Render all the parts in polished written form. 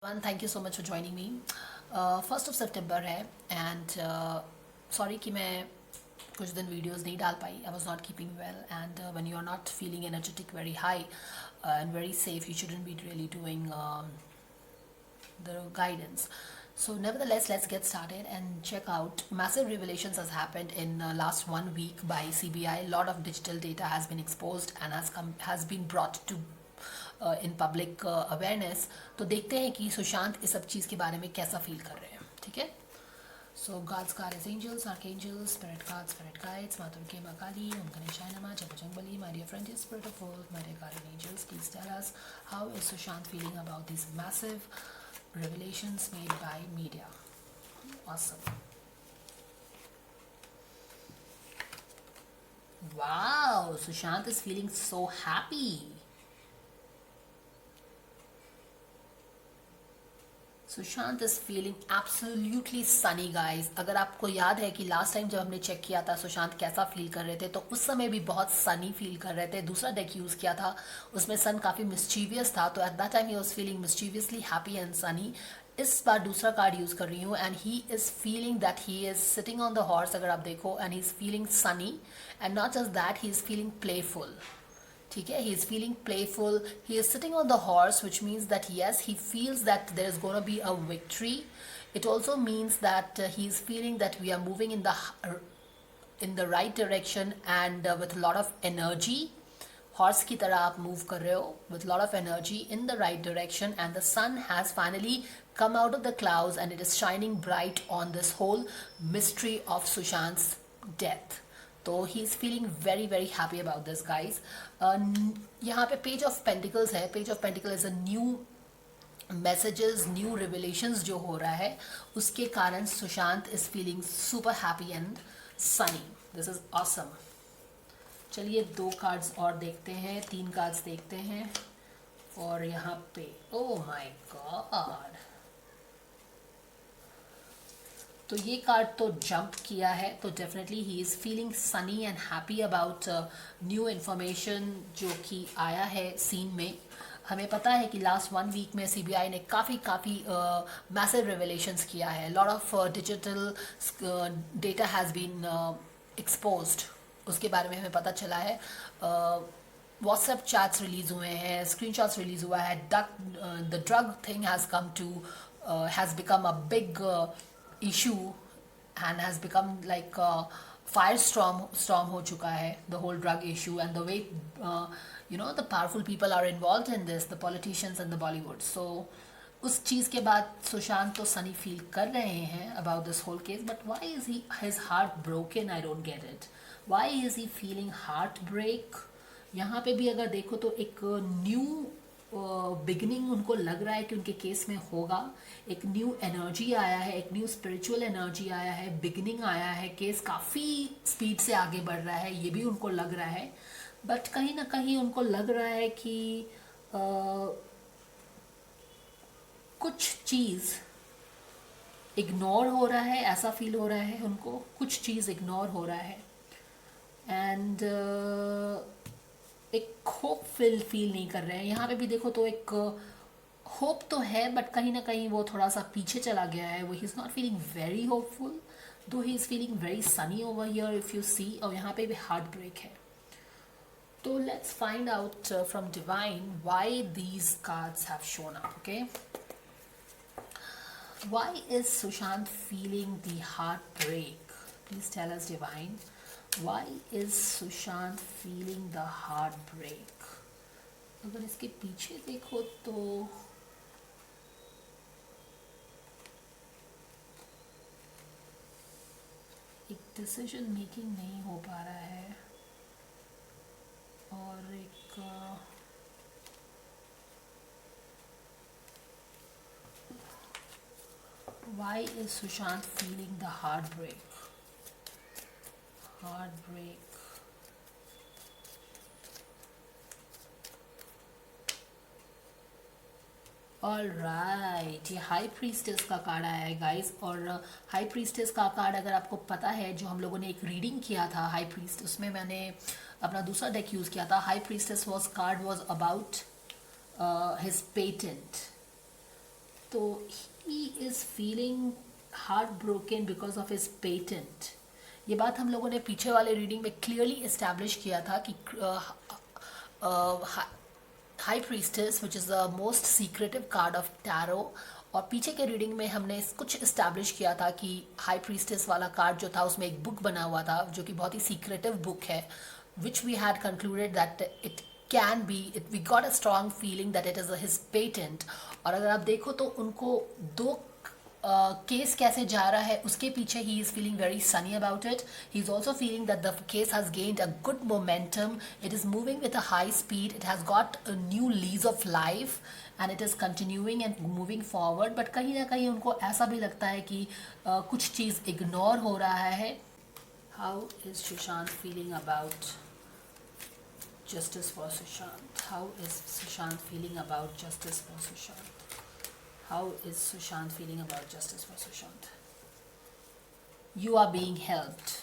Thank you so much for joining me. 1 सितंबर है and sorry कि मैं कुछ दिन वीडियोस नहीं डाल पाई। I was not keeping well and when you are not feeling energetic very high and very safe, you shouldn't be really doing the guidance. So nevertheless, let's get started and check out. Massive revelations has happened in last 1 week by CBI. A lot of digital data has been exposed and has been brought to in public awareness. तो देखते हैं कि सुशांत इस सब चीज़ के बारे में कैसा फील कर रहे हैं। ठीक है। So God's car is angels, archangels, spirit cards, spirit guides, Mata Durge, Maa Kali, ओम गणेशाय नमः, जय Bajrangbali, my dear friend, spirit of world, my dear guardian angels, please tell us how is Sushant feeling about this massive revelations made by media. Awesome. Wow, Sushant is feeling so happy. Sushant is feeling absolutely Sunny guys. अगर आपको याद है कि last time जब हमने check किया था सुशांत कैसा फील कर रहे थे, तो उस समय भी बहुत सनी फील कर रहे थे। दूसरा डेक यूज किया था, उसमें सन काफी मिस्चीवियस था, तो at that time he was feeling मिस्चीवियसली happy and Sunny. इस बार दूसरा कार्ड यूज कर रही हूँ and he is feeling that he is sitting on the horse, अगर आप देखो, and he is feeling Sunny and not just that, he is feeling playful. ठीक है, he is feeling playful, he is sitting on the horse, which means that yes, he feels that there is going to be a victory. It also means that he is feeling that we are moving in the right direction and with a lot of energy. Horse की तरह आप move कर रहे हो with a lot of energy in the right direction, and the sun has finally come out of the clouds and it is shining bright on this whole mystery of Sushant's death. तो he is feeling very very happy about this guys. यहाँ पे page of pentacles है। Page of pentacle is a new messages, new revelations जो हो रहा है, उसके कारण Sushant is feeling super happy and sunny. This is awesome. चलिए 2 कार्ड्स और देखते हैं, 3 कार्ड्स देखते हैं। और यहाँ पे ओह माय गॉड, तो ये कार्ड तो जंप किया है, तो definitely he is feeling Sunny and happy about new information जो कि आया है सीन में। हमें पता है कि लास्ट 1 वीक में सीबीआई ने काफ़ी मैसिव रेवलेशंस किया है। Lot of digital data has been exposed, उसके बारे में हमें पता चला है। व्हाट्सएप चैट्स रिलीज़ हुए हैं, स्क्रीनशॉट्स रिलीज़ हुआ है। The drug thing has come to has become a big issue and has become like a firestorm हो चुका है, the whole drug issue, and the way the powerful people are involved in this, the politicians and the Bollywood. So उस चीज़ के बाद सुशांत तो Sunny feel कर रहे हैं about this whole case, but why is his heart broken? I don't get it. Why is he feeling heartbreak? यहाँ पे भी अगर देखो तो एक न्यू बिगनिंग उनको लग रहा है कि उनके केस में होगा। एक न्यू एनर्जी आया है, एक न्यू स्पिरिचुअल एनर्जी आया है, बिगनिंग आया है, केस काफ़ी स्पीड से आगे बढ़ रहा है, ये भी उनको लग रहा है। बट कहीं ना कहीं उनको लग रहा है कि कुछ चीज़ इग्नोर हो रहा है, ऐसा फील हो रहा है उनको, कुछ चीज़ इग्नोर हो रहा है। एंड एक होप फील नहीं कर रहे हैं। यहाँ पे भी देखो तो एक होप तो है, बट कहीं ना कहीं वो थोड़ा सा पीछे चला गया है। वो he is not feeling very hopeful, though he is feeling very sunny over here if you see. और यहाँ पे भी हार्ट ब्रेक है। तो let's find out from divine why these cards have shown up. Okay, why is Sushant feeling the heartbreak? Please tell us divine, why is Sushant feeling the heartbreak? अगर इसके पीछे देखो तो एक डिसीजन मेकिंग नहीं हो पा रहा है, और एक why is Sushant feeling the heartbreak? Alright, ये हाई प्रीस्टेस का कार्ड आया है गाइस। और हाई प्रीस्टेस का कार्ड अगर आपको पता है, जो हम लोगों ने एक रीडिंग किया था हाई प्रीस्ट, उसमें मैंने अपना दूसरा डेक यूज़ किया था। High priestess card was about his patent. तो he is feeling heartbroken because of his patent. ये बात हम लोगों ने पीछे वाले रीडिंग में क्लियरली इस्टेब्लिश किया था कि high priestess which is the most secretive card of tarot, और पीछे के रीडिंग में हमने कुछ इस्टेब्लिश किया था कि हाई प्रीस्टेस वाला कार्ड जो था उसमें एक बुक बना हुआ था जो कि बहुत ही सीक्रेटिव बुक है, which we had concluded that it can be it we got a strong feeling that it is his patent. और अगर आप देखो तो उनको दो केस कैसे जा रहा है उसके पीछे ही is feeling very Sunny about it. He is also feeling that the case has gained a good momentum, it is moving with a high speed, it has got a new lease of life and it is continuing and moving forward. But कहीं ना कहीं उनको ऐसा भी लगता है कि कुछ चीज़ इग्नोर हो रहा है। How is Sushant feeling about justice for Sushant? How is Sushant feeling about justice for Sushant? How is Sushant feeling about justice for Sushant? You are being helped.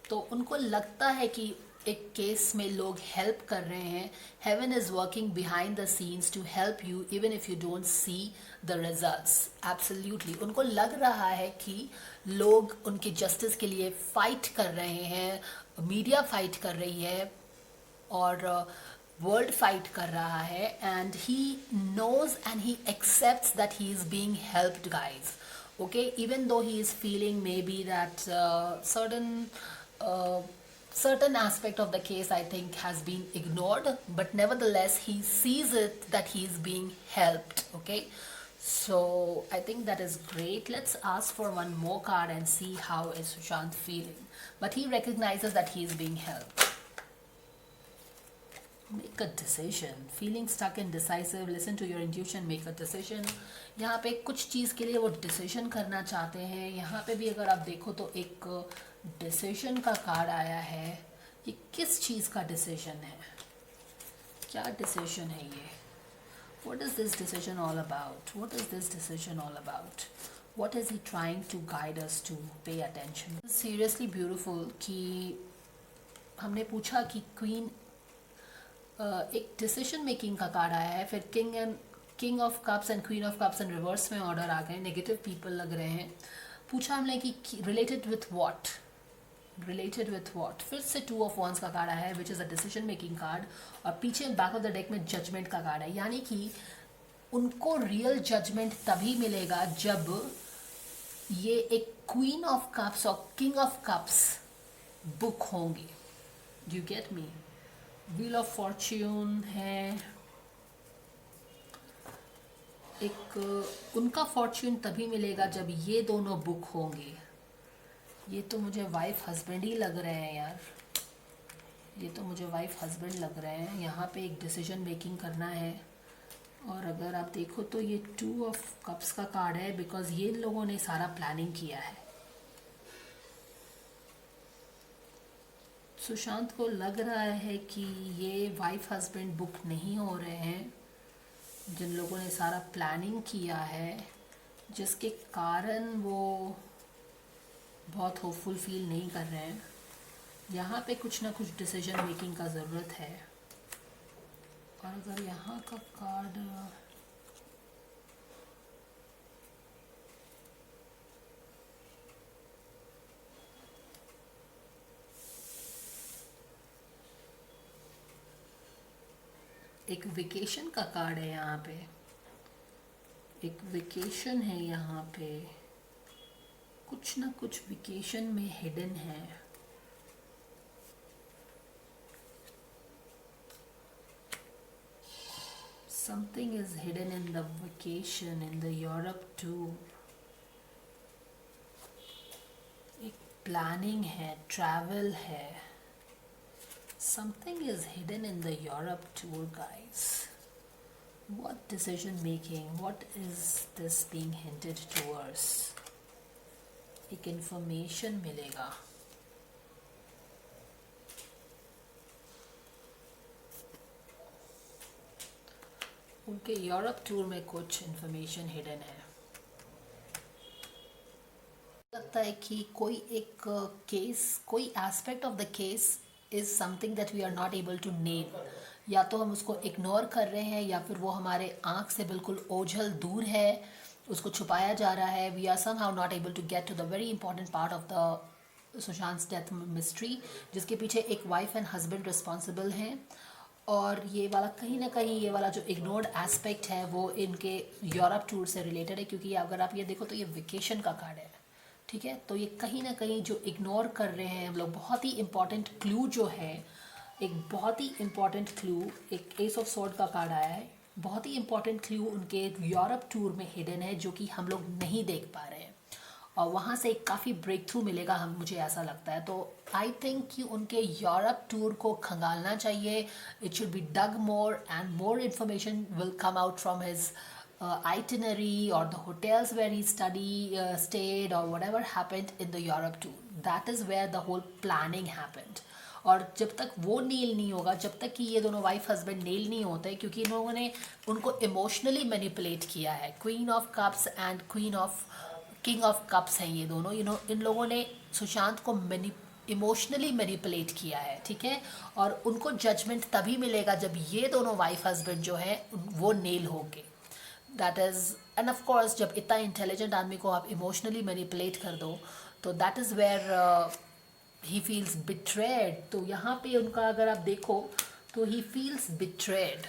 तो उनको लगता है कि एक केस में लोग हेल्प कर रहे हैं। Heaven is working behind the scenes to help you even if you don't see the results. Absolutely उनको लग रहा है कि लोग उनके जस्टिस के लिए फाइट कर रहे हैं, मीडिया फाइट कर रही है और वर्ल्ड फाइट कर रहा है, and he knows and he accepts that he is being helped guys. Okay, even though he is feeling maybe that certain aspect of the case I think has been ignored, but nevertheless he sees it that he is being helped. Okay, so I think that is great. Let's ask for one more card and see how is Sushant feeling, but he recognizes that he is being helped. Make a decision. Feeling stuck and indecisive. Listen to your intuition. Make a decision. यहाँ पे कुछ चीज़ के लिए वो decision करना चाहते हैं। यहाँ पे भी अगर आप देखो तो एक डिसीजन का कार्ड आया है। ये किस चीज़ का डिसीजन है, क्या डिसीजन है ये? What is this decision all about? What is this decision all about? What is he trying to guide us to pay attention? Seriously beautiful कि हमने पूछा कि क्वीन एक डिसीजन मेकिंग का कार्ड आया है, फिर king of cups and queen of cups and reverse में ऑर्डर आ गए, नेगेटिव पीपल लग रहे हैं। पूछा हमने कि related with what, related with what. फिर से टू ऑफ वंस का कार्ड आया है which is a decision making card, और पीछे बैक ऑफ द डेक में जजमेंट का कार्ड है। यानी कि उनको रियल जजमेंट तभी मिलेगा जब ये एक क्वीन ऑफ कप्स और किंग ऑफ कप्स बुक होंगे। Do you get me? Wheel of Fortune है एक, उनका फॉर्च्यून तभी मिलेगा जब ये दोनों बुक होंगे। ये तो मुझे वाइफ हस्बैंड ही लग रहे हैं यार, ये तो मुझे वाइफ हस्बैंड लग रहे हैं। यहाँ पे एक डिसीजन मेकिंग करना है, और अगर आप देखो तो ये टू ऑफ कप्स का कार्ड है बिकॉज ये लोगों ने सारा प्लानिंग किया है। सुशांत को लग रहा है कि ये वाइफ हस्बैंड बुक नहीं हो रहे हैं, जिन लोगों ने सारा प्लानिंग किया है, जिसके कारण वो बहुत होपफुल फील नहीं कर रहे हैं। यहाँ पे कुछ ना कुछ डिसीजन मेकिंग का ज़रूरत है। और अगर यहाँ का कार्ड एक वेकेशन का कार्ड है, यहाँ पे एक वेकेशन है, यहाँ पे कुछ ना कुछ वेकेशन में हिडन है। Something is hidden in the vacation in the Europe tour. एक प्लानिंग है, ट्रैवल है। Something is hidden in the Europe tour, guys. What decision making? What is this being hinted towards? एक information मिलेगा। उनके Europe tour में कुछ information hidden है। लगता है कि कोई एक केस, कोई aspect of the case is something that we are not able to name. या तो हम उसको इग्नोर कर रहे हैं या फिर वो हमारे आँख से बिल्कुल ओझल दूर है, उसको छुपाया जा रहा है. We are somehow not able to get to the very important part of the Sushant death mystery, जिसके पीछे एक वाइफ एंड हस्बैंड रिस्पॉन्सिबल हैं. और ये वाला कहीं ना कहीं ये वाला जो इग्नोर्ड एस्पेक्ट है वो इनके यूरोप टूर से रिलेटेड है, क्योंकि अगर आप ये देखो तो ये वेकेशन का कार्ड है. ठीक है, तो ये कहीं ना कहीं जो इग्नोर कर रहे हैं हम लोग. बहुत ही इंपॉर्टेंट क्लू जो है, एक बहुत ही इंपॉर्टेंट क्लू, एक एस ऑफ सॉर्ड का कार्ड आया है. बहुत ही इंपॉर्टेंट क्लू उनके यूरोप टूर में हिडन है जो कि हम लोग नहीं देख पा रहे हैं, और वहाँ से काफ़ी ब्रेक थ्रू मिलेगा हम, मुझे ऐसा लगता है. तो आई थिंक कि उनके यूरोप टूर को खंगालना चाहिए. It should be dug more and more information will come out from his itinerary or the hotels where he stayed or whatever happened in the Europe tour. That is where the whole planning happened. और जब तक वो नील नहीं होगा, जब तक कि ये दोनों वाइफ हस्बैंड नील नहीं होते, क्योंकि इन लोगों ने उनको इमोशनली मैनिपुलेट किया है. Queen of cups and queen of king of cups हैं ये दोनों. इन लोगों ने सुशांत को इमोशनली मैनिपुलेट किया है. ठीक है, और उनको जजमेंट तभी मिलेगा जब ये दोनों वाइफ हस्बैंड जो है वो नेल होंगे. That is, end of course जब इतना इंटेलिजेंट आदमी को आप इमोशनली मैनिपुलेट कर दो तो that is where he feels betrayed. तो यहाँ पे उनका अगर आप देखो तो he feels betrayed.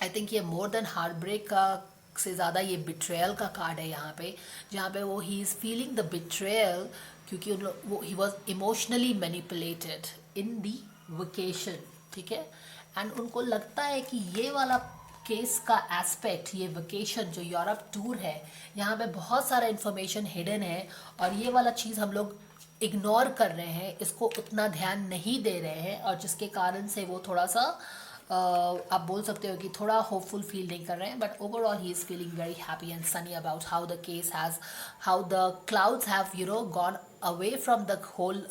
I think ये मोर देन हार्ट ब्रेक का से ज़्यादा ये बिट्रेयल का कार्ड है यहाँ पे, जहाँ पे वो he is feeling the betrayal, क्योंकि वो he was emotionally manipulated in the vacation. ठीक है, एंड उनको लगता है कि ये वाला केस का एस्पेक्ट, ये वेकेशन जो यूरोप टूर है, यहाँ पे बहुत सारा इन्फॉर्मेशन हिडन है, और ये वाला चीज़ हम लोग इग्नोर कर रहे हैं, इसको उतना ध्यान नहीं दे रहे हैं, और जिसके कारण से वो थोड़ा सा आप बोल सकते हो कि थोड़ा होपफुल फील नहीं कर रहे हैं. But overall he is feeling very happy and sunny about how the case has, how the clouds have gone away from the whole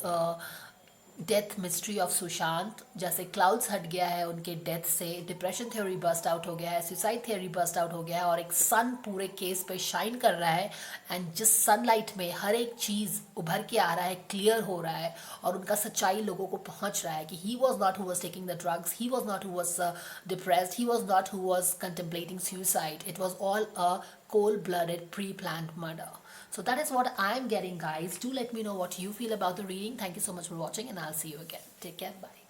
death mystery of Sushant. जैसे क्लाउड्स हट गया है उनके डेथ से, डिप्रेशन थ्योरी बस्ट आउट हो गया है, suicide theory bast out हो गया है, और एक सन पूरे केस पे शाइन कर रहा है. एंड जिस सनलाइट में हर एक चीज़ उभर के आ रहा है, क्लियर हो रहा है, और उनका सच्चाई लोगों को पहुंच रहा है कि he was not who was taking the drugs, he was not who was depressed, he was not who was contemplating suicide. It was all a cold-blooded pre-planned murder. So that is what I'm getting, guys. Do let me know what you feel about the reading. Thank you so much for watching, and I'll see you again. Take care. Bye.